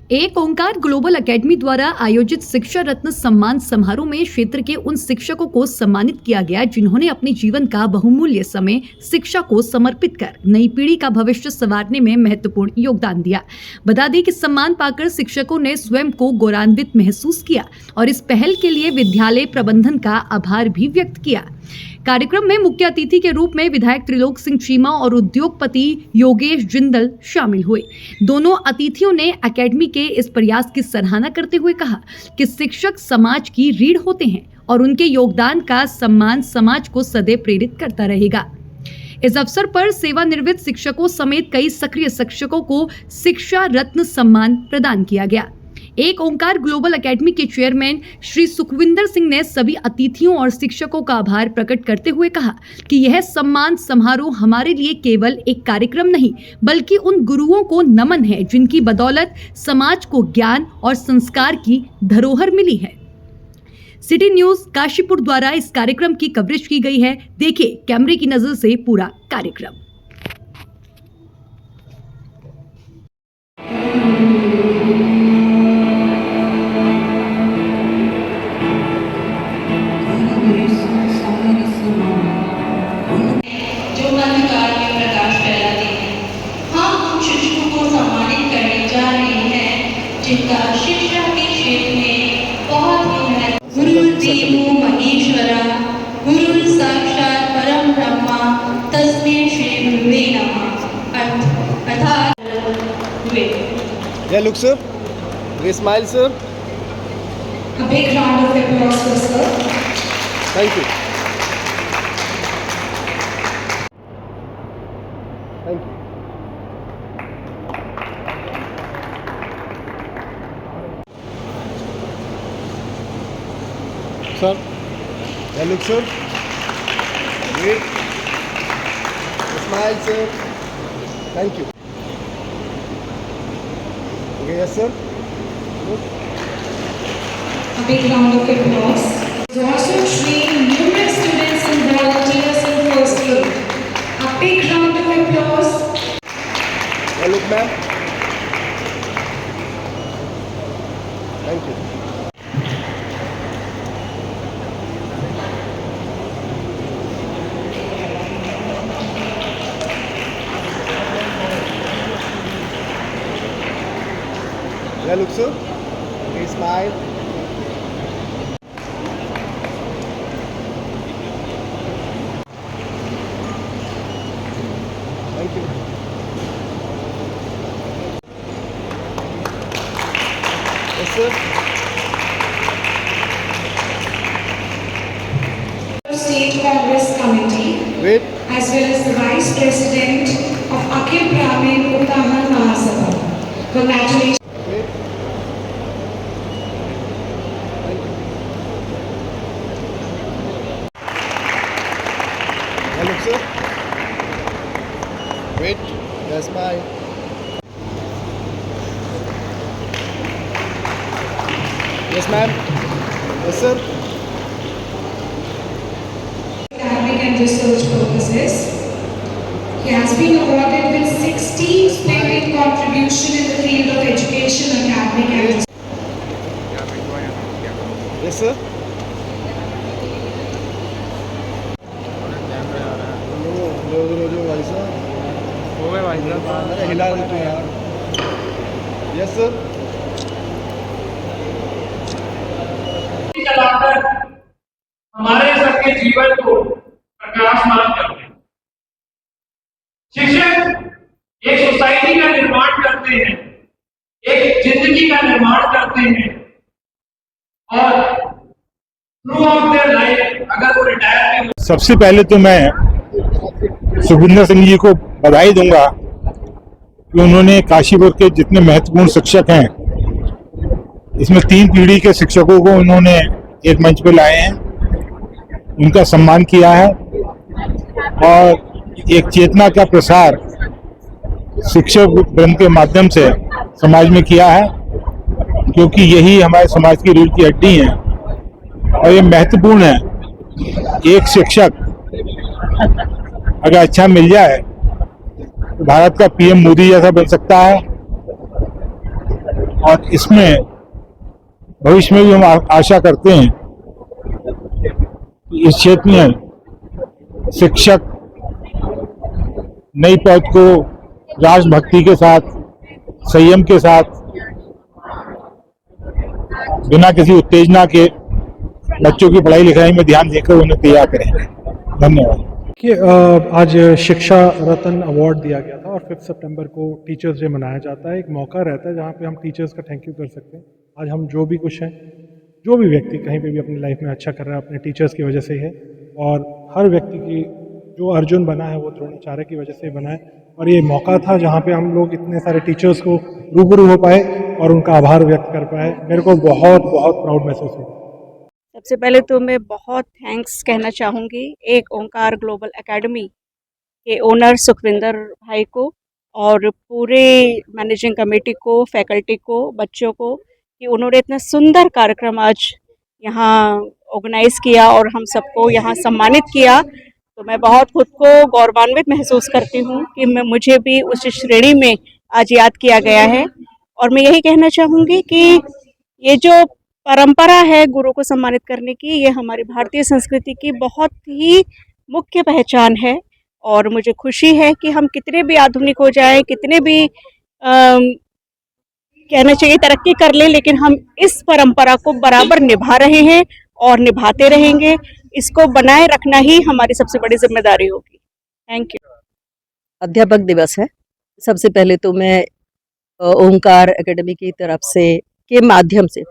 एक Onkar global academy द्वारा आयोजित शिक्षा रत्न सम्मान समारोह में क्षेत्र के उन शिक्षकों को सम्मानित किया गया जिन्होंने अपने जीवन का बहुमूल्य समय शिक्षा को समर्पित कर नई पीढ़ी का भविष्य संवारने में महत्वपूर्ण योगदान दिया। बता दें कि सम्मान पाकर शिक्षकों ने स्वयं को गौरवान्वित महसूस किया और इस पहल के लिए विद्यालय प्रबंधन का आभार भी व्यक्त किया। कार्यक्रम में मुख्य अतिथि के रूप में विधायक त्रिलोक सिंह चीमा और उद्योगपति योगेश जिंदल शामिल हुए। दोनों अतिथियों ने एकेडमी के इस प्रयास की सराहना करते हुए कहा कि शिक्षक समाज की रीढ़ होते हैं और उनके योगदान का सम्मान समाज को सदैव प्रेरित करता रहेगा। इस अवसर पर सेवानिवृत्त शिक्षकों समेत कई सक्रिय शिक्षकों को शिक्षा रत्न सम्मान प्रदान किया गया। एक ओंकार ग्लोबल एकेडमी के चेयरमैन श्री सुखविंदर सिंह ने सभी अतिथियों और शिक्षकों का आभार प्रकट करते हुए कहा कि यह सम्मान समारोह हमारे लिए केवल एक कार्यक्रम नहीं बल्कि उन गुरुओं को नमन है जिनकी बदौलत समाज को ज्ञान और संस्कार की धरोहर मिली है। सिटी न्यूज काशीपुर द्वारा इस कार्यक्रम की कवरेज की गई है। देखिए कैमरे की नजर से पूरा कार्यक्रम। जिनका शिक्षा के क्षेत्र में बहुत ही महत्व। गुरुर्देवो महेश्वरा गुरुर् साक्षात् परम ब्रह्मा तस्मै श्री गुरुवे नमः। अर्थात Yeah, look sir. We smile sir. A big round of applause for sir. Thank you. Thank you. Sir. Yeah, look sir. Wait. Smile sir. Thank you. Okay, yes sir. Good. A big round of applause. We also train numerous students and volunteers in first aid. A big round of applause. Yeah, look ma'am. Thank you. Yeah, look sir. Okay, smile. Thank you. Yes sir. State Congress Committee, Wait. as well as the Vice President of Akhil Brahmin Uttaman Mahasabha. Congratulations. Wait. Thank you. Yeah, look sir. Wait. Yes, bye. Yes, ma'am. Yes, sir. Academic and research purposes. He has been awarded with 60 splendid contribution in the field of education, academic and research. Yes, sir. लो भाई साहब। हो गए भाई साहब। अरे हिला दे तू यार। Yes, sir. चलाकर हमारे सबके जीवन को प्रकाशमान करते हैं। शिक्षक एक सोसाइटी का निर्माण करते हैं, एक जिंदगी का निर्माण करते हैं और थ्रू आउट देयर लाइफ अगर वो रिटायर भी। सबसे पहले तो मैं सुखविंदर सिंह जी को बधाई दूंगा कि उन्होंने काशीपुर के जितने महत्वपूर्ण शिक्षक हैं इसमें 3 पीढ़ी के शिक्षकों को उन्होंने एक मंच पे लाए हैं, उनका सम्मान किया है और एक चेतना का प्रसार शिक्षक वृंद के माध्यम से समाज में किया है, क्योंकि यही हमारे समाज की रीढ़ की हड्डी है और ये महत्वपूर्ण है। एक शिक्षक अगर अच्छा मिल जाए तो भारत का पीएम मोदी जैसा बन सकता है। और इसमें भविष्य में भी हम आशा करते हैं कि इस क्षेत्र में शिक्षक नई पौध को राष्ट्रभक्ति के साथ, संयम के साथ, बिना किसी उत्तेजना के बच्चों की पढ़ाई लिखाई में ध्यान देकर उन्हें तैयार करेंगे। धन्यवाद। कि आज शिक्षा रत्न अवार्ड दिया गया था और 5 सितंबर को टीचर्स डे मनाया जाता है। एक मौका रहता है जहाँ पे हम टीचर्स का थैंक यू कर सकते हैं। आज हम जो भी कुछ हैं, जो भी व्यक्ति कहीं पे भी अपनी लाइफ में अच्छा कर रहा है, अपने टीचर्स की वजह से ही है। और हर व्यक्ति की जो अर्जुन बना है वो द्रोणाचार्य की वजह से बना है। और ये मौका था जहाँ पे हम लोग इतने सारे टीचर्स को रूबरू हो पाए और उनका आभार व्यक्त कर पाए। मेरे को बहुत बहुत प्राउड महसूस हुआ। सबसे पहले तो मैं बहुत थैंक्स कहना चाहूँगी एक ओंकार ग्लोबल एकेडमी के ओनर सुखविंदर भाई को और पूरे मैनेजिंग कमेटी को, फैकल्टी को, बच्चों को कि उन्होंने इतना सुंदर कार्यक्रम आज यहाँ ऑर्गेनाइज किया और हम सबको यहाँ सम्मानित किया। तो मैं बहुत खुद को गौरवान्वित महसूस करती हूँ कि मुझे भी उस श्रेणी में आज याद किया गया है। और मैं यही कहना चाहूँगी कि ये जो परंपरा है गुरु को सम्मानित करने की, ये हमारी भारतीय संस्कृति की बहुत ही मुख्य पहचान है। और मुझे खुशी है कि हम कितने भी आधुनिक हो जाएं, कितने भी कहना चाहिए तरक्की कर लें, लेकिन हम इस परंपरा को बराबर निभा रहे हैं और निभाते रहेंगे। इसको बनाए रखना ही हमारी सबसे बड़ी जिम्मेदारी होगी। Thank you. अध्यापक दिवस है। सबसे पहले तो मैं ओंकार एकेडमी की तरफ से के माध्यम से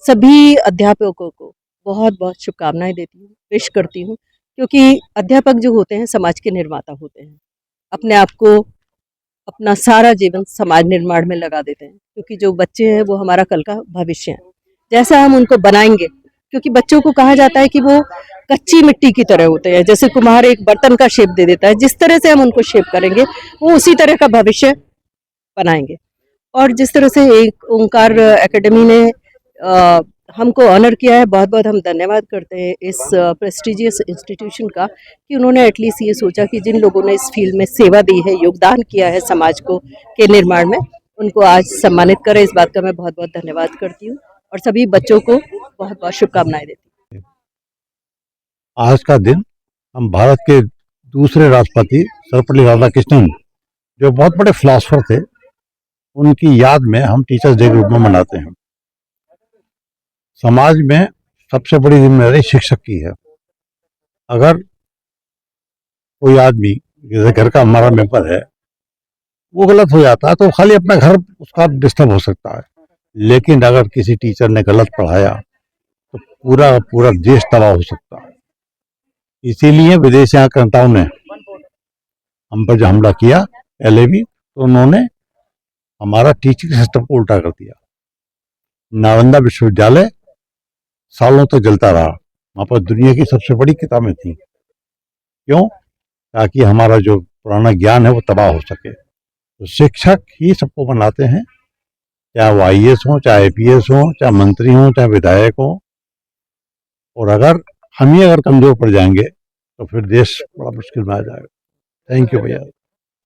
सभी अध्यापकों को बहुत बहुत शुभकामनाएं देती हूँ, विश करती हूँ, क्योंकि अध्यापक जो होते हैं समाज के निर्माता होते हैं। अपने आप को, अपना सारा जीवन समाज निर्माण में लगा देते हैं, क्योंकि जो बच्चे हैं वो हमारा कल का भविष्य है। जैसा हम उनको बनाएंगे, क्योंकि बच्चों को कहा जाता है कि वो कच्ची मिट्टी की तरह होते हैं। जैसे कुम्हार एक बर्तन का शेप दे देता है, जिस तरह से हम उनको शेप करेंगे वो उसी तरह का भविष्य बनाएंगे। और जिस तरह से एक ओंकार एकेडमी ने हमको ऑनर किया है, बहुत बहुत हम धन्यवाद करते हैं इस प्रेस्टिजियस इंस्टीट्यूशन का कि उन्होंने एटलीस्ट ये सोचा कि जिन लोगों ने इस फील्ड में सेवा दी है, योगदान किया है समाज को के निर्माण में, उनको आज सम्मानित करें। इस बात का मैं बहुत बहुत धन्यवाद करती हूँ और सभी बच्चों को बहुत बहुत शुभकामनाएं देती हूँ। आज का दिन हम भारत के दूसरे राष्ट्रपति सर्वपल्ली राधाकृष्णन, जो बहुत बड़े फिलासफर थे, उनकी याद में हम टीचर्स डे के रूप में मनाते हैं। समाज में सबसे बड़ी जिम्मेदारी शिक्षक की है। अगर कोई आदमी, जैसे घर का हमारा मेंबर है, वो गलत हो जाता है तो खाली अपना घर उसका डिस्टर्ब हो सकता है, लेकिन अगर किसी टीचर ने गलत पढ़ाया तो पूरा पूरा देश तबाह हो सकता है। इसीलिए विदेशी आक्रांताओं ने हम पर जो हमला किया पहले भी, तो उन्होंने हमारा टीचिंग सिस्टम को उल्टा कर दिया। नालंदा विश्वविद्यालय सालों तक जलता रहा, वहाँ पर दुनिया की सबसे बड़ी किताबें थी। क्यों? ताकि हमारा जो पुराना ज्ञान है वो तबाह हो सके। तो शिक्षक ही सबको बनाते हैं, चाहे वो IAS हो, चाहे IPS हो, चाहे मंत्री हो, चाहे विधायक हो। और अगर हम ही अगर कमजोर पड़ जाएंगे तो फिर देश बड़ा मुश्किल में आ जाएगा। थैंक यू भैया।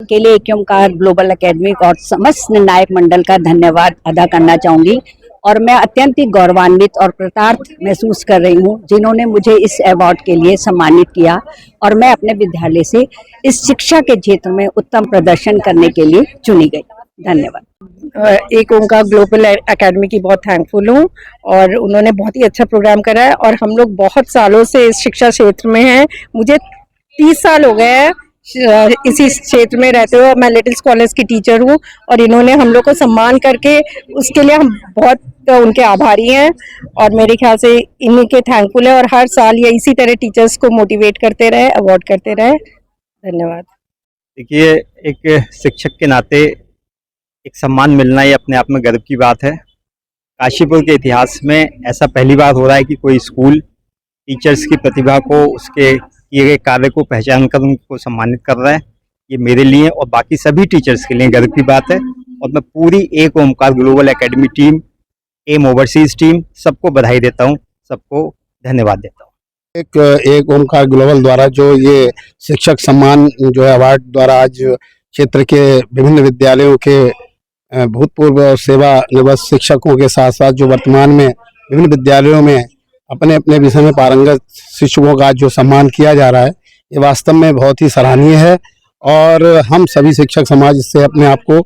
के लिए एक ओंकार ग्लोबल एकेडमिक और समस्त निर्णायक मंडल का धन्यवाद अदा करना चाहूँगी। और मैं अत्यंत ही गौरवान्वित और कृतार्थ महसूस कर रही हूँ जिन्होंने मुझे इस अवार्ड के लिए सम्मानित किया। और मैं अपने विद्यालय से इस शिक्षा के क्षेत्र में उत्तम प्रदर्शन करने के लिए चुनी गई। धन्यवाद। एक ओंकार ग्लोबल एकेडमी की बहुत थैंकफुल हूँ और उन्होंने बहुत ही अच्छा प्रोग्राम करा है। और हम लोग बहुत सालों से इस शिक्षा क्षेत्र में हैं। मुझे 30 साल हो गए हैं इसी क्षेत्र में रहते हुए। मैं लिटिल कॉलेज की टीचर हूँ और इन्होंने हम लोग को सम्मान करके, उसके लिए हम बहुत उनके आभारी हैं और मेरे ख्याल से इन्हीं के थैंकफुल है। और हर साल ये इसी तरह टीचर्स को मोटिवेट करते रहे, अवार्ड करते रहे। धन्यवाद। देखिए, एक शिक्षक के नाते एक सम्मान मिलना ये अपने आप में गर्व की बात है। काशीपुर के इतिहास में ऐसा पहली बार हो रहा है कि कोई स्कूल टीचर्स की प्रतिभा को, उसके किए गए कार्य को पहचान कर उनको सम्मानित कर रहा है। ये मेरे लिए और बाकी सभी टीचर्स के लिए गर्व की बात है। और मैं पूरी एक Onkar global academy team, M overseas team, सबको बधाई देता हूँ, सबको धन्यवाद देता हूँ। एक ओंकार ग्लोबल द्वारा जो ये शिक्षक सम्मान जो है अवार्ड द्वारा आज क्षेत्र के विभिन्न विद्यालयों के भूतपूर्व और सेवानिवृत्त शिक्षकों के साथ साथ जो वर्तमान में विभिन्न विद्यालयों में अपने अपने विषय में पारंगत शिक्षकों का जो सम्मान किया जा रहा है, ये वास्तव में बहुत ही सराहनीय है और हम सभी शिक्षक समाज इससे अपने आप को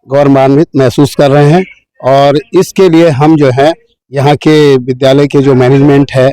गौरवान्वित महसूस कर रहे हैं। और इसके लिए हम जो है यहाँ के विद्यालय के जो मैनेजमेंट है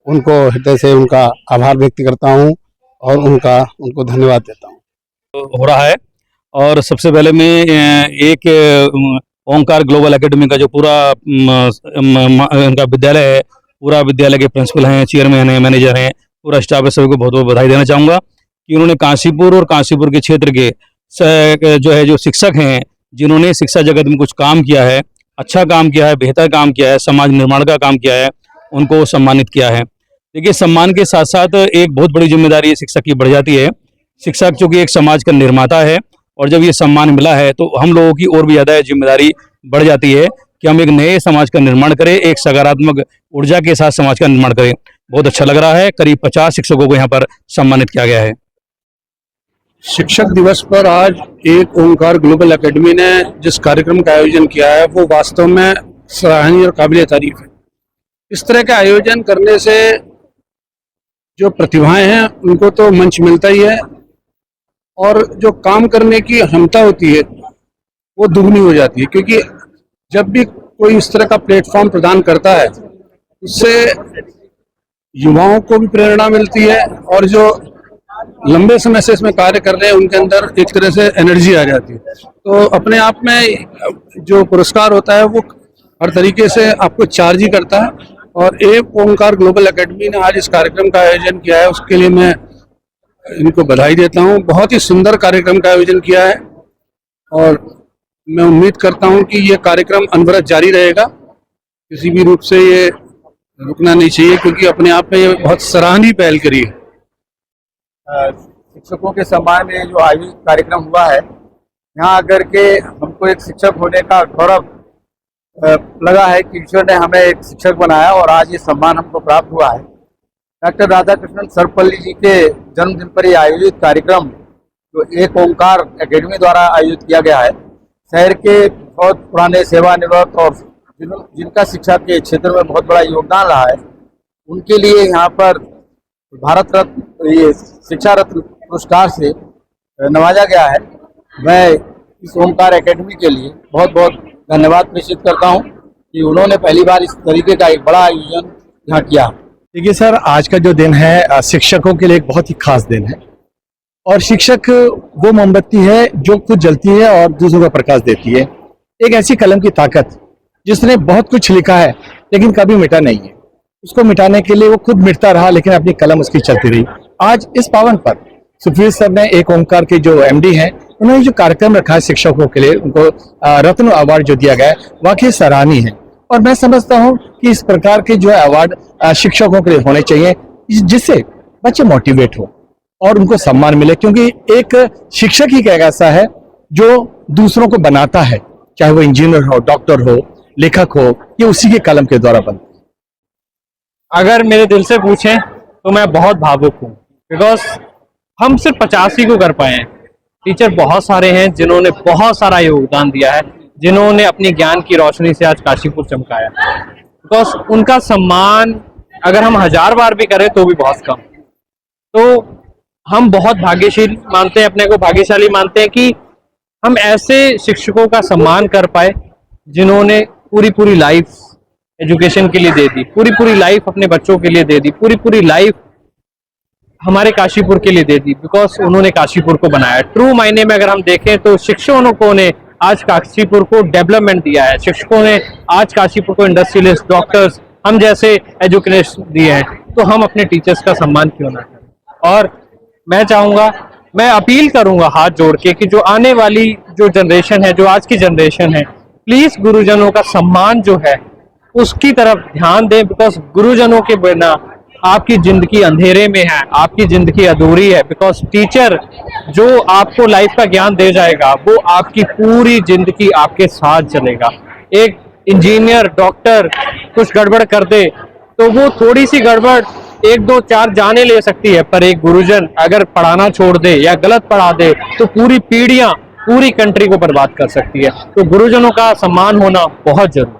उनको हृदय से उनका आभार व्यक्त करता हूँ और उनको धन्यवाद देता हूँ। हो रहा है और सबसे पहले मैं एक ओंकार ग्लोबल एकेडमी का जो पूरा उनका विद्यालय है, पूरा विद्यालय के प्रिंसिपल हैं, चेयरमैन हैं, मैनेजर हैं, पूरा स्टाफ है, सभी को बहुत बहुत बधाई देना चाहूँगा कि उन्होंने काशीपुर और काशीपुर के क्षेत्र के जो शिक्षक हैं जिन्होंने शिक्षा जगत में कुछ काम किया है, अच्छा काम किया है, बेहतर काम किया है, समाज निर्माण का काम किया है, उनको सम्मानित किया है। देखिए, सम्मान के साथ साथ एक बहुत बड़ी जिम्मेदारी शिक्षक की बढ़ जाती है। शिक्षक चूँकि एक समाज का निर्माता है और जब ये सम्मान मिला है तो हम लोगों की और भी ज़्यादा जिम्मेदारी बढ़ जाती है कि हम एक नए समाज का निर्माण करें, एक सकारात्मक ऊर्जा के साथ समाज का निर्माण करें। बहुत अच्छा लग रहा है। करीब 50 शिक्षकों को यहाँ पर सम्मानित किया गया है। शिक्षक दिवस पर आज एक ओंकार ग्लोबल एकेडमी ने जिस कार्यक्रम का आयोजन किया है वो वास्तव में सराहनीय और काबिल तारीफ है। इस तरह के आयोजन करने से जो प्रतिभाएं हैं उनको तो मंच मिलता ही है और जो काम करने की क्षमता होती है वो दुगनी हो जाती है, क्योंकि जब भी कोई इस तरह का प्लेटफॉर्म प्रदान करता है उससे युवाओं को भी प्रेरणा मिलती है और जो लंबे समय से इसमें कार्य कर रहे हैं उनके अंदर एक तरह से एनर्जी आ जाती है। तो अपने आप में जो पुरस्कार होता है वो हर तरीके से आपको चार्ज ही करता है और एक ओंकार ग्लोबल एकेडमी ने आज इस कार्यक्रम का आयोजन किया है, उसके लिए मैं इनको बधाई देता हूँ। बहुत ही सुंदर कार्यक्रम का आयोजन किया है और मैं उम्मीद करता हूँ कि ये कार्यक्रम अनवरत जारी रहेगा, किसी भी रूप से ये रुकना नहीं चाहिए, क्योंकि अपने आप में ये बहुत सराहनीय पहल करी है। शिक्षकों के सम्मान में जो आयोजित कार्यक्रम हुआ है, यहाँ आकर के हमको एक शिक्षक होने का गौरव लगा है कि ईश्वर ने हमें एक शिक्षक बनाया और आज ये सम्मान हमको प्राप्त हुआ है। डॉक्टर राधाकृष्णन सर्वपल्ली जी के जन्मदिन पर यह आयोजित कार्यक्रम जो एक ओंकार एकेडमी द्वारा आयोजित किया गया है, शहर के बहुत पुराने सेवानिवृत्त और जिनका शिक्षा के क्षेत्र में बहुत बड़ा योगदान रहा है, उनके लिए यहाँ पर भारत रत्न ये शिक्षा रत्न पुरस्कार से नवाजा गया है। मैं इस ओंकार एकेडमी के लिए बहुत बहुत धन्यवाद प्रेषित करता हूँ कि उन्होंने पहली बार इस तरीके का एक बड़ा आयोजन यहाँ किया। देखिए सर, आज का जो दिन है शिक्षकों के लिए एक बहुत ही खास दिन है और शिक्षक वो मोमबत्ती है जो खुद जलती है और दूसरों को प्रकाश देती है। एक ऐसी कलम की ताकत जिसने बहुत कुछ लिखा है लेकिन कभी मिटा नहीं है, उसको मिटाने के लिए वो खुद मिटता रहा लेकिन अपनी कलम उसकी चलती रही। आज इस पावन पर सुखवीर सर ने एक ओंकार के जो एमडी हैं, उन्होंने जो कार्यक्रम रखा है शिक्षकों के लिए, उनको रत्न अवार्ड जो दिया गया है वाकई सराहनीय है और मैं समझता हूँ कि इस प्रकार के जो अवार्ड शिक्षकों के लिए होने चाहिए जिससे बच्चे मोटिवेट हो और उनको सम्मान मिले, क्योंकि एक शिक्षक ही एक ऐसा है जो दूसरों को बनाता है, चाहे वो इंजीनियर हो, डॉक्टर हो, लेखक हो, ये उसी के कलम के द्वारा बनता है। अगर मेरे दिल से पूछें तो मैं बहुत भावुक हूँ, बिकॉज हम सिर्फ 50 ही को कर पाए हैं। टीचर बहुत सारे हैं जिन्होंने बहुत सारा योगदान दिया है, जिन्होंने अपनी ज्ञान की रोशनी से आज काशीपुर चमकाया, बिकॉज उनका सम्मान अगर हम 1000 बार भी करें तो भी बहुत कम। तो हम बहुत भाग्यशील मानते हैं, अपने को भाग्यशाली मानते हैं कि हम ऐसे शिक्षकों का सम्मान कर पाए जिन्होंने पूरी लाइफ एजुकेशन के लिए दे दी, पूरी लाइफ अपने बच्चों के लिए दे दी, पूरी लाइफ हमारे काशीपुर के लिए दे दी, बिकॉज उन्होंने काशीपुर को बनाया। ट्रू मायने में अगर हम देखें तो शिक्षकों ने आज काशीपुर को डेवलपमेंट दिया है, शिक्षकों ने आज काशीपुर को इंडस्ट्रियलिस्ट, डॉक्टर्स, हम जैसे एजुकेशन दिए हैं, तो हम अपने टीचर्स का सम्मान क्यों ना करें। और मैं चाहूँगा, मैं अपील करूँगा हाथ जोड़ के कि जो आने वाली जो जनरेशन है, जो आज की जनरेशन है, प्लीज गुरुजनों का सम्मान जो है उसकी तरफ ध्यान दें, बिकॉज गुरुजनों के बिना आपकी जिंदगी अंधेरे में है, आपकी जिंदगी अधूरी है। बिकॉज टीचर जो आपको लाइफ का ज्ञान दे जाएगा वो आपकी पूरी जिंदगी आपके साथ चलेगा। एक इंजीनियर, डॉक्टर कुछ गड़बड़ कर दे तो वो थोड़ी सी गड़बड़ 1, 2, 4 जाने ले सकती है, पर एक गुरुजन अगर पढ़ाना छोड़ दे या गलत पढ़ा दे तो पूरी पीढ़ियां पूरी कंट्री को बर्बाद कर सकती है। तो गुरुजनों का सम्मान होना बहुत जरूरी है।